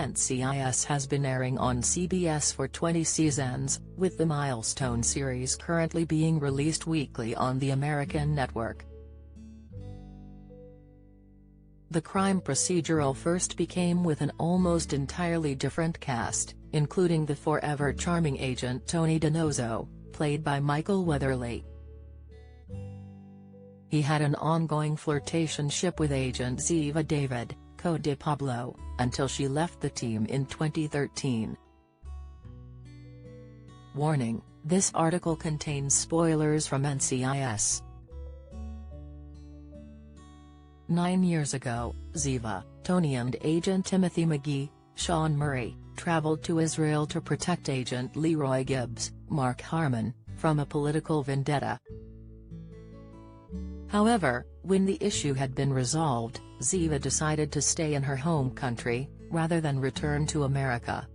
NCIS has been airing on CBS for 20 seasons, with the milestone series currently being released weekly on the American network. The crime procedural first became with an almost entirely different cast, including the forever charming agent Tony Donoso, played by Michael Weatherly. He had an ongoing flirtationship with agent Ziva David, de Pablo, until she left the team in 2013. Warning: this article contains spoilers from NCIS. 9 years ago, Ziva, Tony and agent Timothy McGee, Sean Murray, traveled to Israel to protect agent Leroy Gibbs, Mark Harmon, from a political vendetta. However, when the issue had been resolved, Ziva decided to stay in her home country, rather than return to America.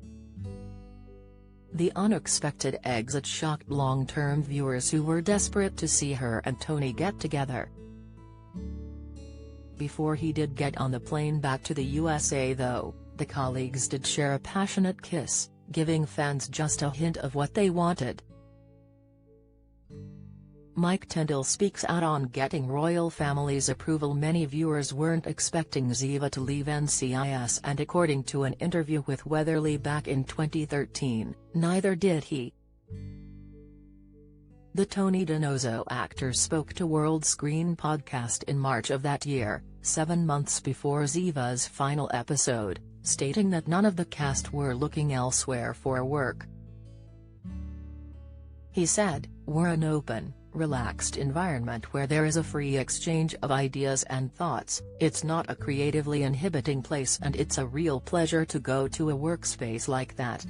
The unexpected exit shocked long-term viewers who were desperate to see her and Tony get together. Before he did get on the plane back to the USA though, the colleagues did share a passionate kiss, giving fans just a hint of what they wanted. Mike Tyndall speaks out on getting royal family's approval. Many viewers weren't expecting Ziva to leave NCIS, and according to an interview with Weatherly back in 2013, neither did he. The Tony Donoso actor spoke to World Screen Podcast in March of that year, 7 months before Ziva's final episode, stating that none of the cast were looking elsewhere for work. He said, "We're an open, relaxed environment where there is a free exchange of ideas and thoughts. It's not a creatively inhibiting place, and it's a real pleasure to go to a workspace like that.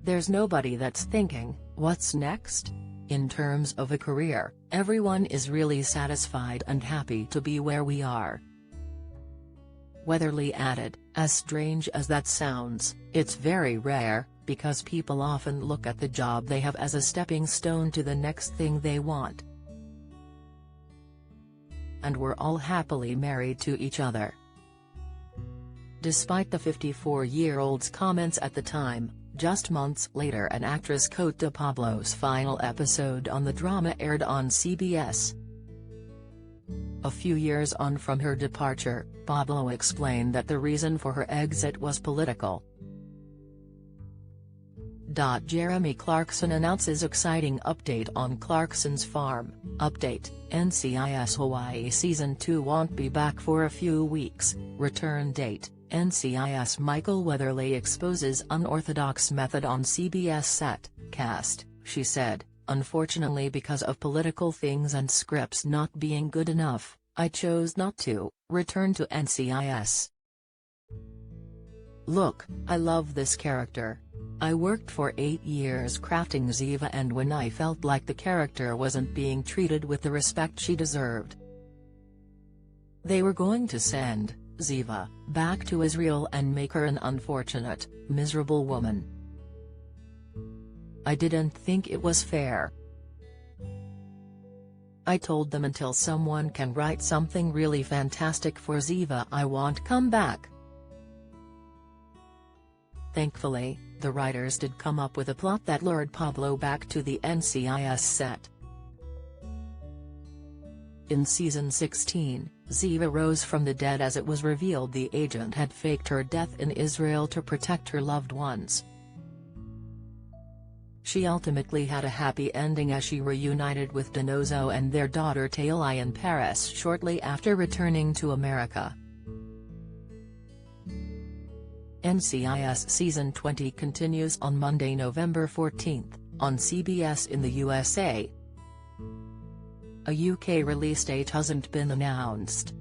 There's nobody that's thinking, what's next? In terms of a career, everyone is really satisfied and happy to be where we are." Weatherly added, "As strange as that sounds, it's very rare, because people often look at the job they have as a stepping stone to the next thing they want. And we're all happily married to each other." Despite the 54-year-old's comments at the time, just months later an actress de Pablo's final episode on the drama aired on CBS. A few years on from her departure, Pablo explained that the reason for her exit was political. Jeremy Clarkson announces exciting update on Clarkson's Farm. Update: NCIS Hawaii Season 2 won't be back for a few weeks. Return date: NCIS. Michael Weatherly exposes unorthodox method on CBS set. Cast: she said, "Unfortunately, because of political things and scripts not being good enough, I chose not to return to NCIS. Look, I love this character. I worked for 8 years crafting Ziva, and when I felt like the character wasn't being treated with the respect she deserved, they were going to send Ziva back to Israel and make her an unfortunate, miserable woman. I didn't think it was fair. I told them until someone can write something really fantastic for Ziva, I won't come back." Thankfully, the writers did come up with a plot that lured Pablo back to the NCIS set. In season 16, Ziva rose from the dead as it was revealed the agent had faked her death in Israel to protect her loved ones. She ultimately had a happy ending as she reunited with Donoso and their daughter Taylai in Paris shortly after returning to America. NCIS Season 20 continues on Monday, November 14, on CBS in the USA. A UK release date hasn't been announced.